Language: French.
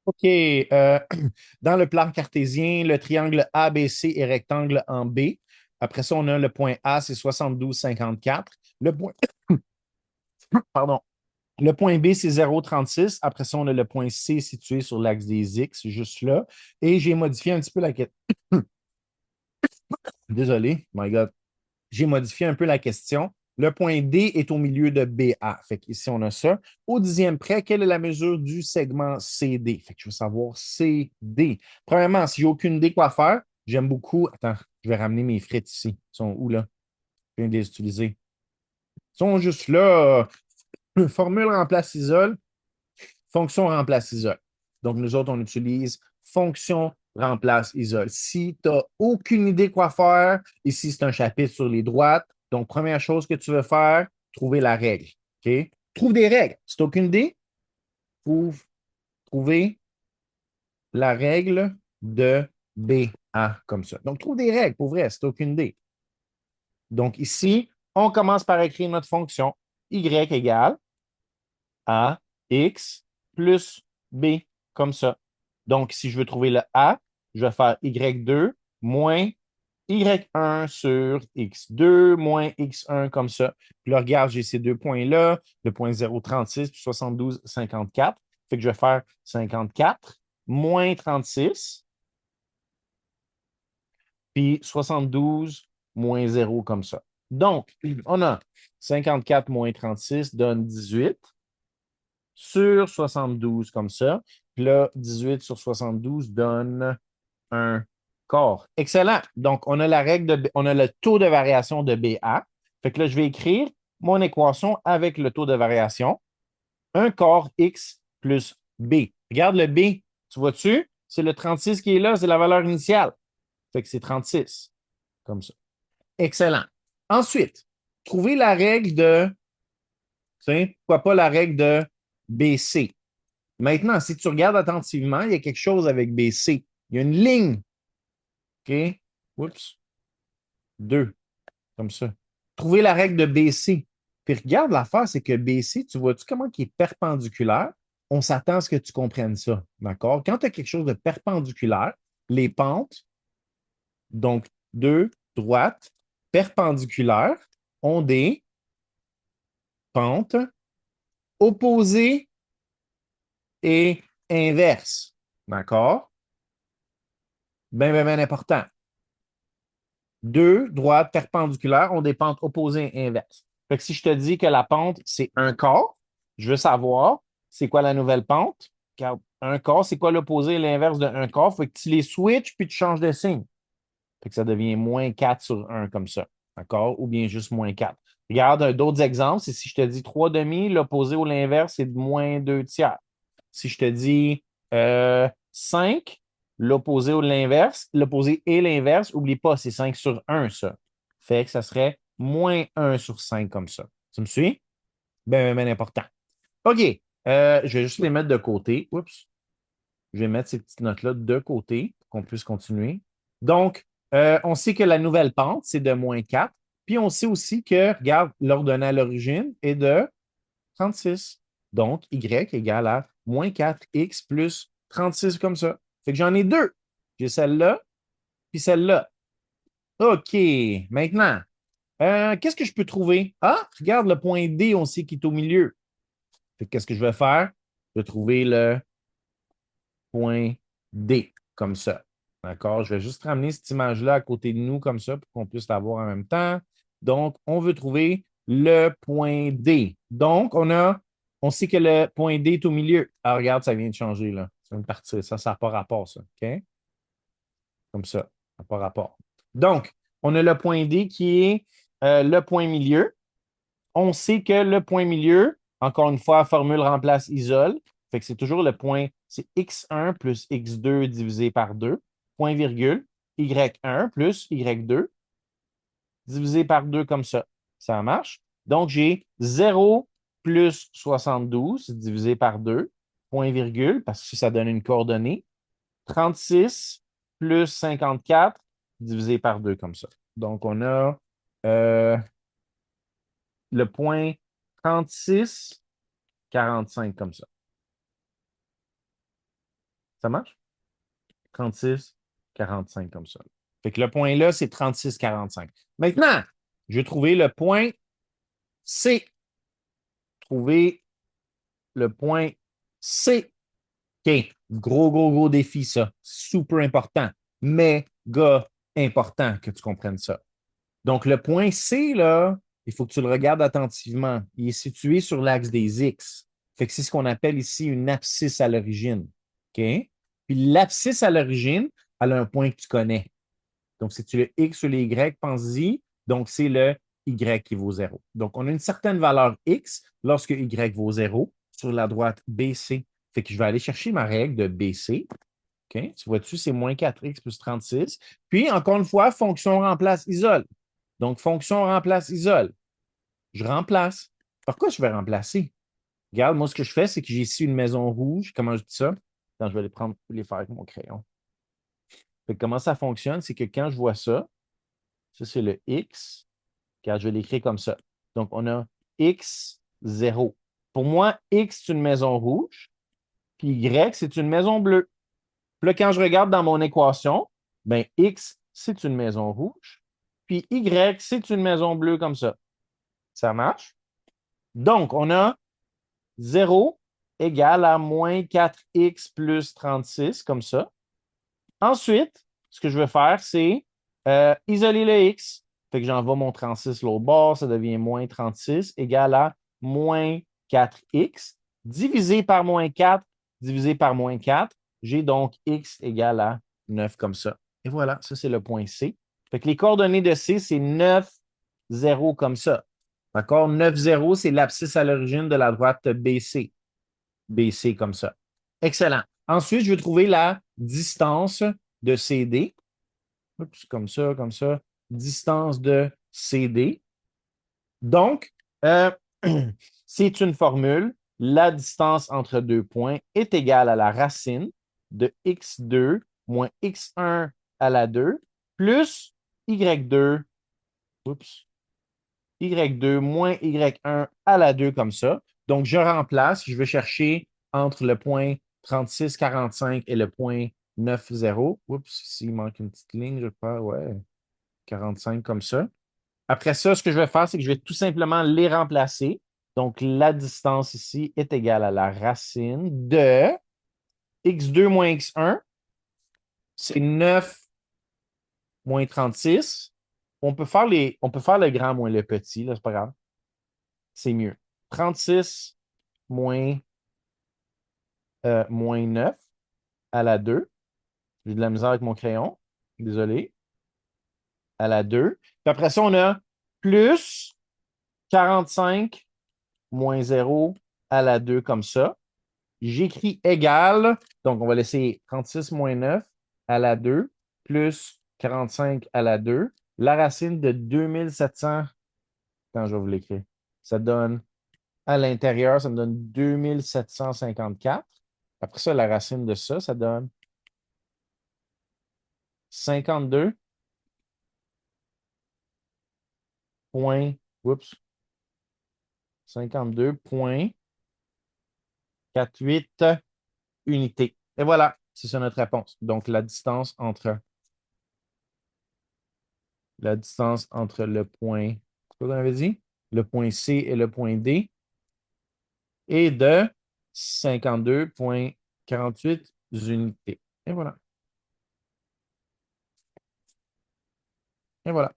OK. Dans le plan cartésien, le triangle ABC est rectangle en B. Après ça, on a le point A, c'est 72,54. Le point, pardon. Le point B, c'est 0,36. Après ça, on a le point C situé sur l'axe des X, juste là. Et j'ai modifié un petit peu la question. Désolé, my God. J'ai modifié un peu la question. Le point D est au milieu de BA. Fait qu'ici, on a ça. Au dixième près, quelle est la mesure du segment CD? Fait que je veux savoir CD. Premièrement, si j'ai aucune idée quoi faire, j'aime beaucoup. Attends, je vais ramener mes frites ici. Ils sont où là? Je viens de les utiliser. Ils sont juste là. Formule remplace isole, fonction remplace isole. Donc, nous autres, on utilise fonction remplace isole. Si tu n'as aucune idée quoi faire, ici, c'est un chapitre sur les droites. Donc, première chose que tu veux faire, trouver la règle. OK? Trouve des règles. Si tu n'as aucune idée, trouver la règle de BA comme ça. Donc, trouve des règles pour vrai, si tu n'as aucune idée. Donc, ici, on commence par écrire notre fonction y égale A, X plus B, comme ça. Donc, si je veux trouver le A, je vais faire Y2 moins Y1 sur X2 moins X1 comme ça. Puis là, regarde, j'ai ces deux points-là, le point 0,36 puis 72,54. Fait que je vais faire 54 moins 36 puis 72 moins 0 comme ça. Donc, on a 54 moins 36 donne 18 sur 72 comme ça. Puis là, 18 sur 72 donne un quart. Excellent. Donc, on a la règle on a le taux de variation de BA. Fait que là, je vais écrire mon équation avec le taux de variation. Un quart X plus B. Regarde le B. Tu vois-tu? C'est le 36 qui est là, c'est la valeur initiale. Fait que c'est 36. Comme ça. Excellent. Ensuite, trouver la règle de, tu sais, pourquoi pas la règle de BC. Maintenant, si tu regardes attentivement, il y a quelque chose avec BC. Il y a une ligne. OK? Oups. Deux. Comme ça. Trouver la règle de BC. Puis regarde l'affaire, c'est que BC, tu vois-tu comment il est perpendiculaire? On s'attend à ce que tu comprennes ça. D'accord? Quand tu as quelque chose de perpendiculaire, les pentes, donc deux droites perpendiculaires, ont des pentes opposées et inverses. D'accord? Bien, bien, bien important. Deux droites perpendiculaires ont des pentes opposées et inverses. Fait que si je te dis que la pente, c'est un quart, je veux savoir c'est quoi la nouvelle pente. Car un quart, c'est quoi l'opposé et l'inverse de un quart? Fait que tu les switches puis tu changes de signe. Fait que ça devient moins 4 sur un comme ça. D'accord? Ou bien juste moins 4. Regarde d'autres exemples. C'est si je te dis 3 demi, l'opposé ou l'inverse, c'est de moins 2 tiers. Si je te dis 5, l'opposé ou l'inverse, l'opposé et l'inverse, oublie pas, c'est 5 sur un ça. Fait que ça serait moins un sur 5 comme ça. Tu me suis? Ben, ben, ben important. OK. Je vais juste les mettre de côté. Oups. Je vais mettre ces petites notes-là de côté pour qu'on puisse continuer. Donc, on sait que la nouvelle pente, c'est de moins 4. Puis on sait aussi que, regarde, l'ordonnée à l'origine est de 36. Donc, Y égale à moins 4X plus 36 comme ça. Fait que j'en ai deux. J'ai celle-là, puis celle-là. OK. Maintenant, qu'est-ce que je peux trouver? Ah, regarde le point D, on sait qu'il est au milieu. Fait que qu'est-ce que je vais faire? Je vais trouver le point D, comme ça. D'accord? Je vais juste ramener cette image-là à côté de nous, comme ça, pour qu'on puisse la voir en même temps. Donc, on veut trouver le point D. Donc, on sait que le point D est au milieu. Ah, regarde, ça vient de changer, là. Ça vient de partir. Ça n'a pas rapport, ça. OK? Comme ça. Ça n'a pas rapport. Donc, on a le point D qui est le point milieu. On sait que le point milieu, encore une fois, formule remplace isole. Fait que c'est toujours le point, c'est x1 plus x2 divisé par 2, point virgule, y1 plus y2 divisé par 2 comme ça. Ça marche. Donc, j'ai 0 plus 72 divisé par 2, point virgule, parce que ça donne une coordonnée. 36 plus 54 divisé par 2 comme ça. Donc, on a euh, le point 36 45 comme ça. Ça marche? 36,45 comme ça. Fait que le point là, c'est 36,45. Maintenant, je vais trouver le point C. Trouver le point C. OK. Gros, gros, gros défi, ça. Super important. Méga important que tu comprennes ça. Donc, le point C, là, il faut que tu le regardes attentivement. Il est situé sur l'axe des X. Fait que c'est ce qu'on appelle ici une abscisse à l'origine. OK? Puis l'abscisse à l'origine, elle a un point que tu connais. Donc, c'est-tu le X ou le Y, pense-y. Donc, c'est le Y qui vaut 0. Donc, on a une certaine valeur X lorsque Y vaut 0 sur la droite BC. Fait que je vais aller chercher ma règle de BC. OK? Tu vois-tu, c'est moins 4x plus 36. Puis, encore une fois, fonction remplace isole. Donc, fonction remplace isole. Je remplace. Pourquoi je vais remplacer? Regarde, moi, ce que je fais, c'est que j'ai ici une maison rouge. Comment je dis ça? Attends, je vais les prendre, les faire avec mon crayon. Fait que comment ça fonctionne? C'est que quand je vois ça, ça, c'est le X, car je vais l'écrire comme ça. Donc, on a X 0. Pour moi, X, c'est une maison rouge, puis Y, c'est une maison bleue. Puis là, quand je regarde dans mon équation, ben X, c'est une maison rouge, puis Y, c'est une maison bleue comme ça. Ça marche? Donc, on a 0 égale à moins 4x plus 36, comme ça. Ensuite, ce que je vais faire, c'est isoler le x. Fait que j'envoie mon 36 l'autre bord, ça devient moins 36 égale à moins 4x divisé par moins 4 divisé par moins 4. J'ai donc x égale à 9 comme ça. Et voilà, ça c'est le point C. Fait que les coordonnées de C, c'est 9, 0 comme ça. D'accord? 9, 0, c'est l'abscisse à l'origine de la droite BC. BC comme ça. Excellent. Ensuite, je vais trouver la distance de CD. Oups, comme ça, comme ça. Distance de CD. Donc, c'est une formule. La distance entre deux points est égale à la racine de x2 moins x1 à la 2 plus y2, oups, y2 moins y1 à la 2 comme ça. Donc, je remplace, je vais chercher entre le point 36,45 et le point 9,0. Oups, ici, il manque une petite ligne, je crois. Ouais, 45 comme ça. Après ça, ce que je vais faire, c'est que je vais tout simplement les remplacer. Donc, la distance ici est égale à la racine de x2 moins x1. C'est 9 moins 36. On peut faire le grand moins le petit, là, c'est pas grave. C'est mieux. 36 moins, moins 9 à la 2. J'ai de la misère avec mon crayon. Désolé. À la 2. Puis après ça, on a plus 45 moins 0 à la 2 comme ça. J'écris égal. Donc, on va laisser 36 moins 9 à la 2 plus 45 à la 2. La racine de 2700. Quand je vais vous l'écrire. Ça donne à l'intérieur, ça me donne 2754. Après ça, la racine de ça, ça donne 52 point, oups, 52,48 unités. Et voilà, c'est ça notre réponse. Donc, la distance entre le point, quoi qu'on avait dit? Le point C et le point D est de 52,48 unités. Et voilà. Et voilà.